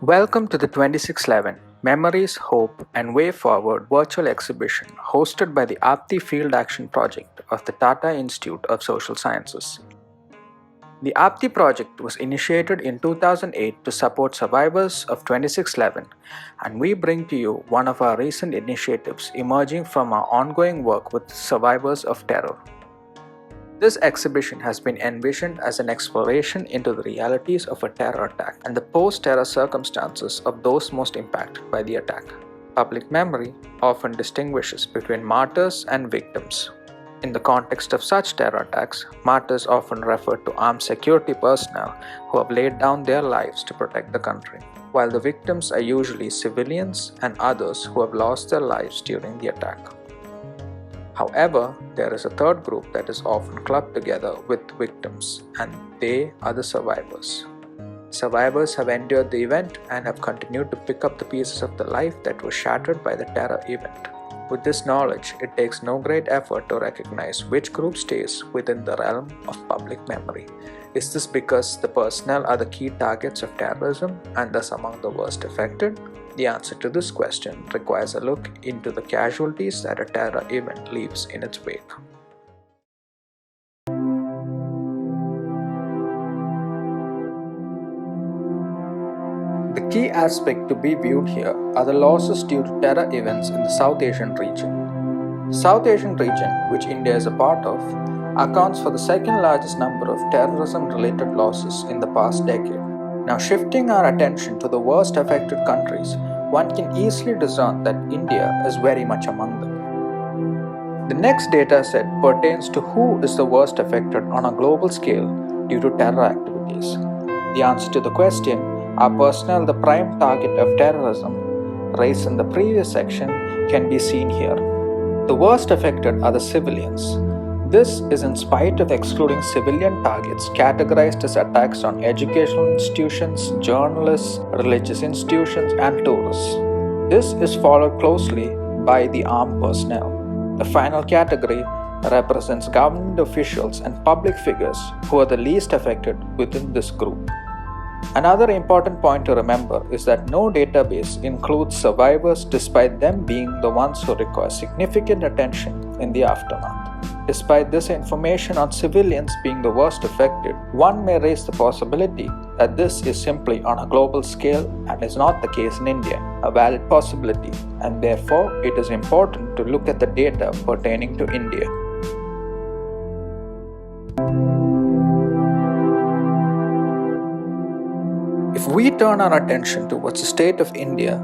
Welcome to the 2611 Memories, Hope and Way Forward virtual exhibition hosted by the AAPTI Field Action Project of the Tata Institute of Social Sciences. The AAPTI project was initiated in 2008 to support survivors of 2611, and we bring to you one of our recent initiatives emerging from our ongoing work with survivors of terror. This exhibition has been envisioned as an exploration into the realities of a terror attack and the post-terror circumstances of those most impacted by the attack. Public memory often distinguishes between martyrs and victims. In the context of such terror attacks, martyrs often refer to armed security personnel who have laid down their lives to protect the country, while the victims are usually civilians and others who have lost their lives during the attack. However, there is a third group that is often clubbed together with victims, and they are the survivors. Survivors have endured the event and have continued to pick up the pieces of the life that was shattered by the terror event. With this knowledge, it takes no great effort to recognize which group stays within the realm of public memory. Is this because the personnel are the key targets of terrorism and thus among the worst affected? The answer to this question requires a look into the casualties that a terror event leaves in its wake. The key aspect to be viewed here are the losses due to terror events in the South Asian region. South Asian region, which India is a part of, accounts for the second largest number of terrorism-related losses in the past decade. Now, shifting our attention to the worst affected countries, one can easily discern that India is very much among them. The next data set pertains to who is the worst affected on a global scale due to terror activities. The answer to the question, are personnel the prime target of terrorism, raised in the previous section, can be seen here. The worst affected are the civilians. This is in spite of excluding civilian targets categorized as attacks on educational institutions, journalists, religious institutions, and tourists. This is followed closely by the armed personnel. The final category represents government officials and public figures who are the least affected within this group. Another important point to remember is that no database includes survivors despite them being the ones who require significant attention in the aftermath. Despite this information on civilians being the worst affected, one may raise the possibility that this is simply on a global scale and is not the case in India, a valid possibility, and therefore it is important to look at the data pertaining to India. If we turn our attention towards the state of India,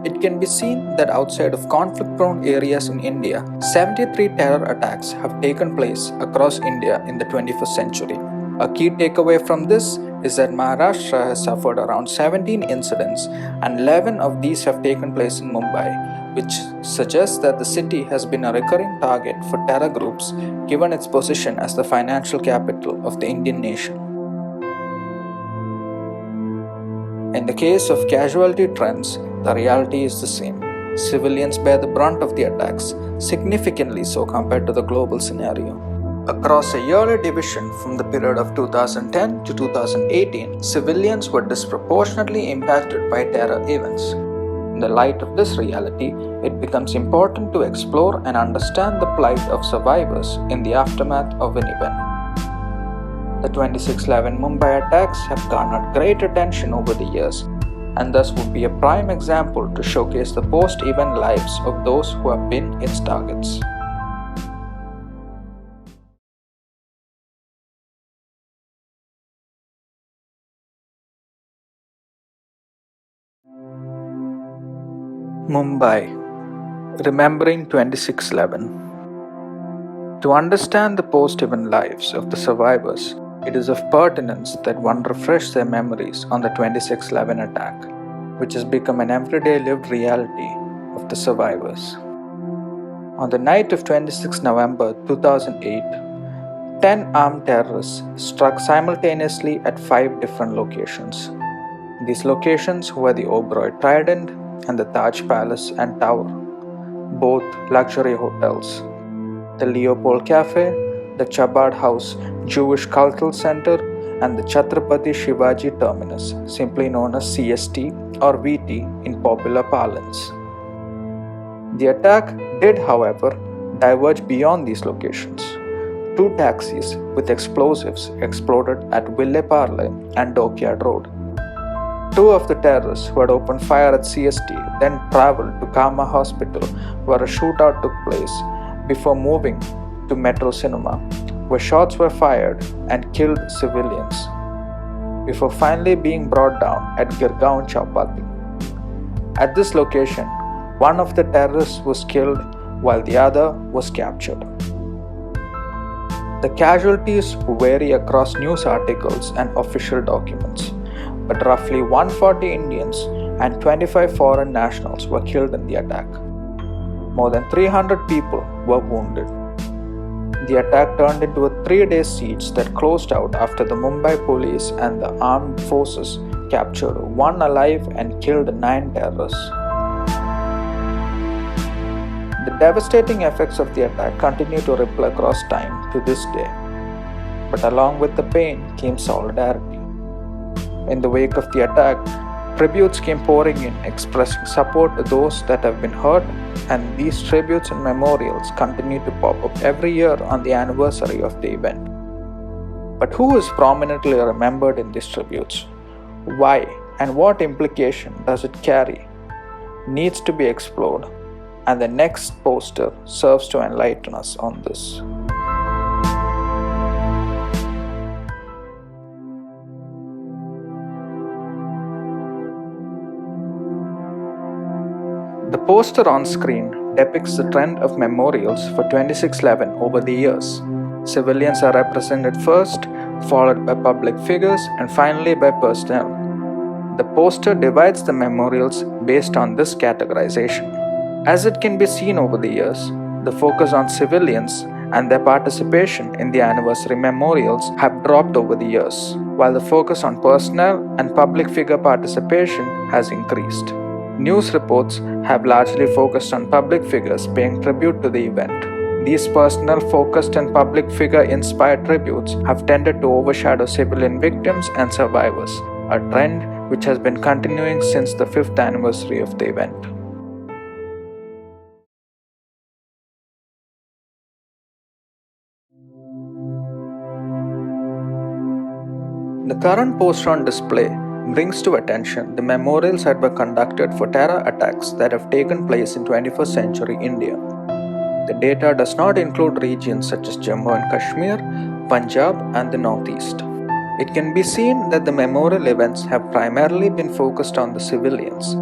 it can be seen that outside of conflict-prone areas in India, 73 terror attacks have taken place across India in the 21st century. A key takeaway from this is that Maharashtra has suffered around 17 incidents and 11 of these have taken place in Mumbai, which suggests that the city has been a recurring target for terror groups given its position as the financial capital of the Indian nation. In the case of casualty trends, the reality is the same. Civilians bear the brunt of the attacks, significantly so compared to the global scenario. Across a yearly division from the period of 2010 to 2018, civilians were disproportionately impacted by terror events. In the light of this reality, it becomes important to explore and understand the plight of survivors in the aftermath of an event. The 2611 Mumbai attacks have garnered great attention over the years, and thus would be a prime example to showcase the post-event lives of those who have been its targets. Mumbai, remembering 2611. To understand the post-event lives of the survivors, it is of pertinence that one refresh their memories on the 2611 attack, which has become an everyday lived reality of the survivors. On the night of 26 November 2008, 10 armed terrorists struck simultaneously at 5 different locations. These locations were the Oberoi Trident and the Taj Palace and Tower, both luxury hotels, the Leopold Cafe, the Chabad House Jewish Cultural Center, and the Chhatrapati Shivaji terminus, simply known as CST or VT in popular parlance. The attack did, however, diverge beyond these locations. Two taxis with explosives exploded at Ville Parle and Dockyard Road. Two of the terrorists who had opened fire at CST then travelled to Kama Hospital, where a shootout took place, before moving to Metro Cinema, where shots were fired and killed civilians, before finally being brought down at Girgaon Chowpatty. At this location, one of the terrorists was killed while the other was captured. The casualties vary across news articles and official documents, but roughly 140 Indians and 25 foreign nationals were killed in the attack. More than 300 people were wounded. The attack turned into a 3-day siege that closed out after the Mumbai police and the armed forces captured 1 alive and killed 9 terrorists. The devastating effects of the attack continue to ripple across time to this day. But along with the pain came solidarity. In the wake of the attack, tributes came pouring in, expressing support to those that have been hurt, and these tributes and memorials continue to pop up every year on the anniversary of the event. But who is prominently remembered in these tributes? Why and what implication does it carry? Needs to be explored, and the next poster serves to enlighten us on this. The poster on screen depicts the trend of memorials for 2611 over the years. Civilians are represented first, followed by public figures, and finally by personnel. The poster divides the memorials based on this categorization. As it can be seen over the years, the focus on civilians and their participation in the anniversary memorials have dropped over the years, while the focus on personnel and public figure participation has increased. News reports have largely focused on public figures paying tribute to the event. These personnel-focused and public figure-inspired tributes have tended to overshadow civilian victims and survivors, a trend which has been continuing since the 5th anniversary of the event. The current poster on display brings to attention the memorials that were conducted for terror attacks that have taken place in 21st century India. The data does not include regions such as Jammu and Kashmir, Punjab, and the Northeast. It can be seen that the memorial events have primarily been focused on the civilians,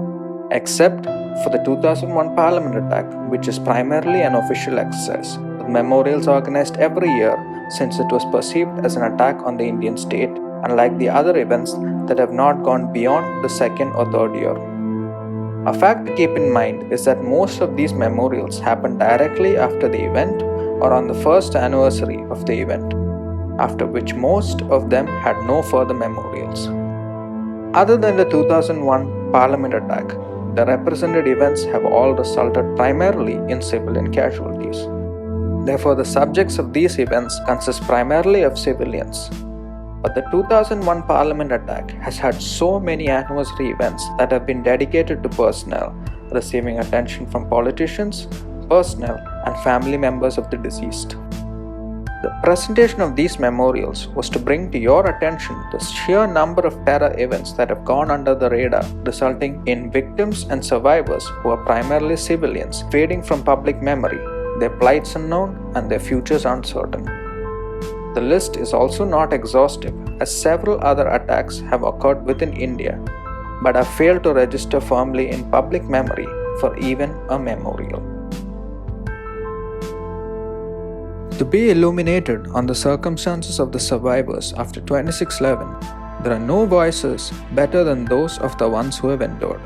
except for the 2001 Parliament attack, which is primarily an official exercise, with memorials organized every year since it was perceived as an attack on the Indian state, unlike the other events that have not gone beyond the 2nd or 3rd year. A fact to keep in mind is that most of these memorials happened directly after the event or on the 1st anniversary of the event, after which most of them had no further memorials. Other than the 2001 Parliament attack, the represented events have all resulted primarily in civilian casualties. Therefore, the subjects of these events consist primarily of civilians. But the 2001 Parliament attack has had so many anniversary events that have been dedicated to personnel, receiving attention from politicians, personnel, and family members of the deceased. The presentation of these memorials was to bring to your attention the sheer number of terror events that have gone under the radar, resulting in victims and survivors who are primarily civilians fading from public memory, their plights unknown, and their futures uncertain. The list is also not exhaustive, as several other attacks have occurred within India, but have failed to register firmly in public memory for even a memorial. To be illuminated on the circumstances of the survivors after 2611, there are no voices better than those of the ones who have endured.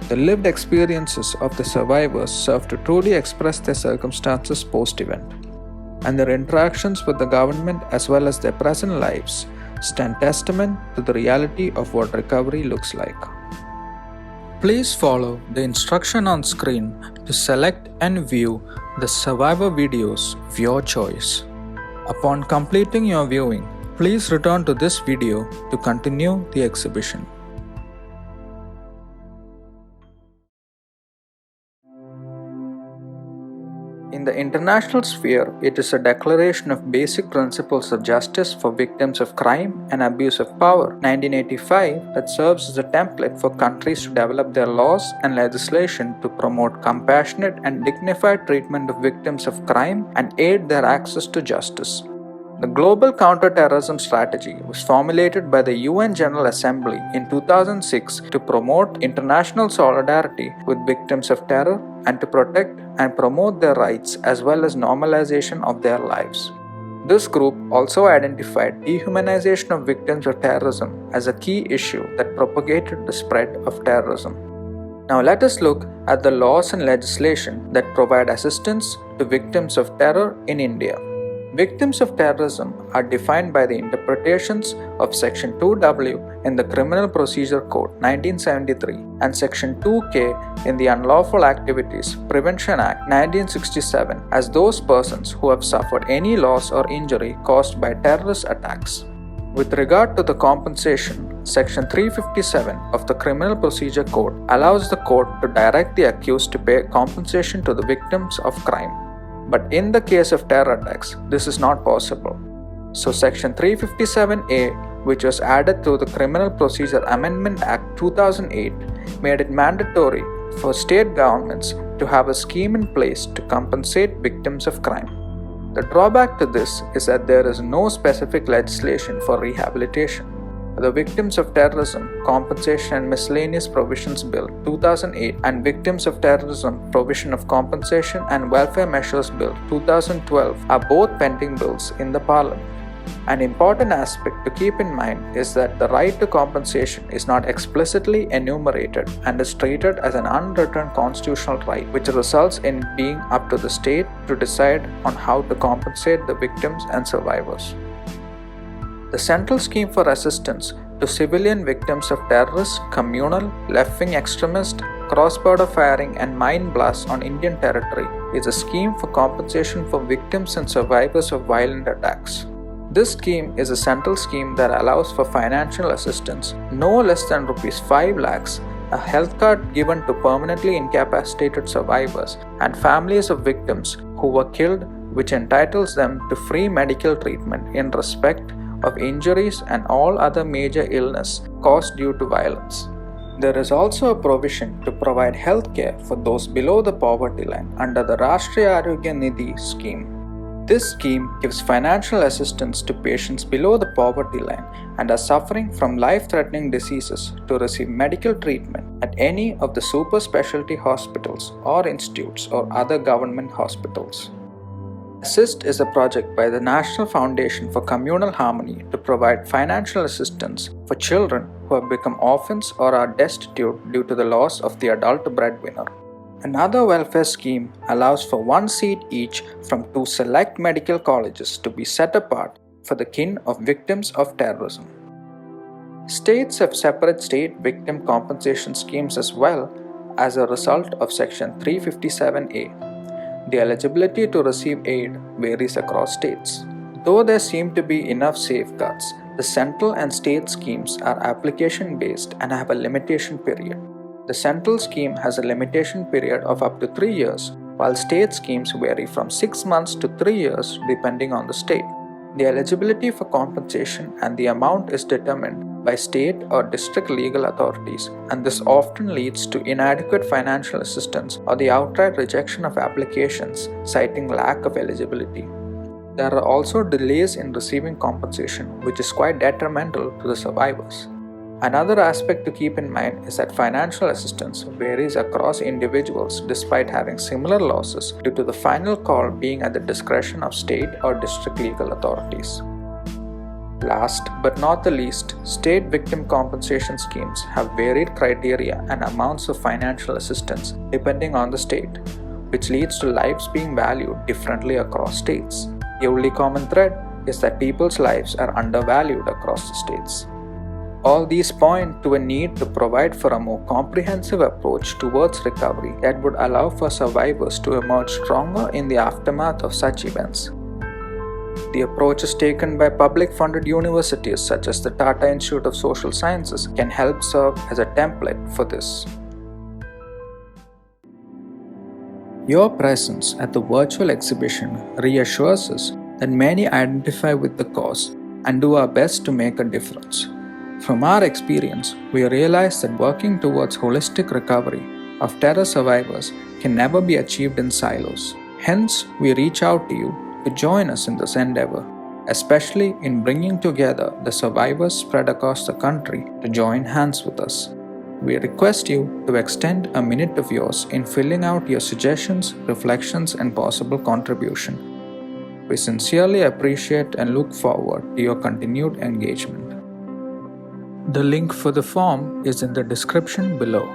The lived experiences of the survivors serve to truly express their circumstances post-event, and their interactions with the government as well as their present lives stand testament to the reality of what recovery looks like. Please follow the instruction on screen to select and view the survivor videos of your choice. Upon completing your viewing, Please return to this video to continue the exhibition. In the international sphere, it is a declaration of basic principles of justice for victims of crime and abuse of power, 1985, that serves as a template for countries to develop their laws and legislation to promote compassionate and dignified treatment of victims of crime and aid their access to justice. The Global Counterterrorism Strategy was formulated by the UN General Assembly in 2006 to promote international solidarity with victims of terror and to protect and promote their rights as well as normalization of their lives. This group also identified dehumanization of victims of terrorism as a key issue that propagated the spread of terrorism. Now let us look at the laws and legislation that provide assistance to victims of terror in India. Victims of terrorism are defined by the interpretations of Section 2W in the Criminal Procedure Code 1973 and Section 2K in the Unlawful Activities Prevention Act 1967 as those persons who have suffered any loss or injury caused by terrorist attacks. With regard to the compensation, Section 357 of the Criminal Procedure Code allows the court to direct the accused to pay compensation to the victims of crime. But in the case of terror attacks, this is not possible. So Section 357A, which was added through the Criminal Procedure Amendment Act 2008, made it mandatory for state governments to have a scheme in place to compensate victims of crime. The drawback to this is that there is no specific legislation for rehabilitation. The Victims of Terrorism Compensation and Miscellaneous Provisions Bill 2008 and Victims of Terrorism Provision of Compensation and Welfare Measures Bill 2012 are both pending bills in the Parliament. An important aspect to keep in mind is that the right to compensation is not explicitly enumerated and is treated as an unwritten constitutional right, which results in it being up to the state to decide on how to compensate the victims and survivors. The Central Scheme for Assistance to Civilian Victims of Terrorist, Communal, Left-Wing Extremist, Cross-Border Firing and Mine Blasts on Indian territory is a scheme for compensation for victims and survivors of violent attacks. This scheme is a central scheme that allows for financial assistance no less than ₹5 lakhs, a health card given to permanently incapacitated survivors and families of victims who were killed, which entitles them to free medical treatment in respect of injuries and all other major illness caused due to violence. There is also a provision to provide health care for those below the poverty line under the Rashtriya Arogya Nidhi scheme. This scheme gives financial assistance to patients below the poverty line and are suffering from life-threatening diseases to receive medical treatment at any of the super specialty hospitals or institutes or other government hospitals. ASSIST is a project by the National Foundation for Communal Harmony to provide financial assistance for children who have become orphans or are destitute due to the loss of the adult breadwinner. Another welfare scheme allows for one seat each from 2 select medical colleges to be set apart for the kin of victims of terrorism. States have separate state victim compensation schemes as well as a result of Section 357A. The eligibility to receive aid varies across states. Though there seem to be enough safeguards, the central and state schemes are application-based and have a limitation period. The central scheme has a limitation period of up to 3 years, while state schemes vary from 6 months to 3 years depending on the state. The eligibility for compensation and the amount is determined by state or district legal authorities, and this often leads to inadequate financial assistance or the outright rejection of applications citing lack of eligibility. There are also delays in receiving compensation, which is quite detrimental to the survivors. Another aspect to keep in mind is that financial assistance varies across individuals despite having similar losses due to the final call being at the discretion of state or district legal authorities. Last but not the least, state victim compensation schemes have varied criteria and amounts of financial assistance depending on the state, which leads to lives being valued differently across states. The only common thread is that people's lives are undervalued across the states. All these point to a need to provide for a more comprehensive approach towards recovery that would allow for survivors to emerge stronger in the aftermath of such events. the approaches taken by public funded universities such as the Tata Institute of Social Sciences can help serve as a template for this. Your presence at the virtual exhibition reassures us that many identify with the cause and do our best to make a difference. From our experience, we realize that working towards holistic recovery of terror survivors can never be achieved in silos. Hence, we reach out to you to join us in this endeavor, especially in bringing together the survivors spread across the country to join hands with us. We request you to extend a minute of yours in filling out your suggestions, reflections, and possible contribution. We sincerely appreciate and look forward to your continued engagement. The link for the form is in the description below.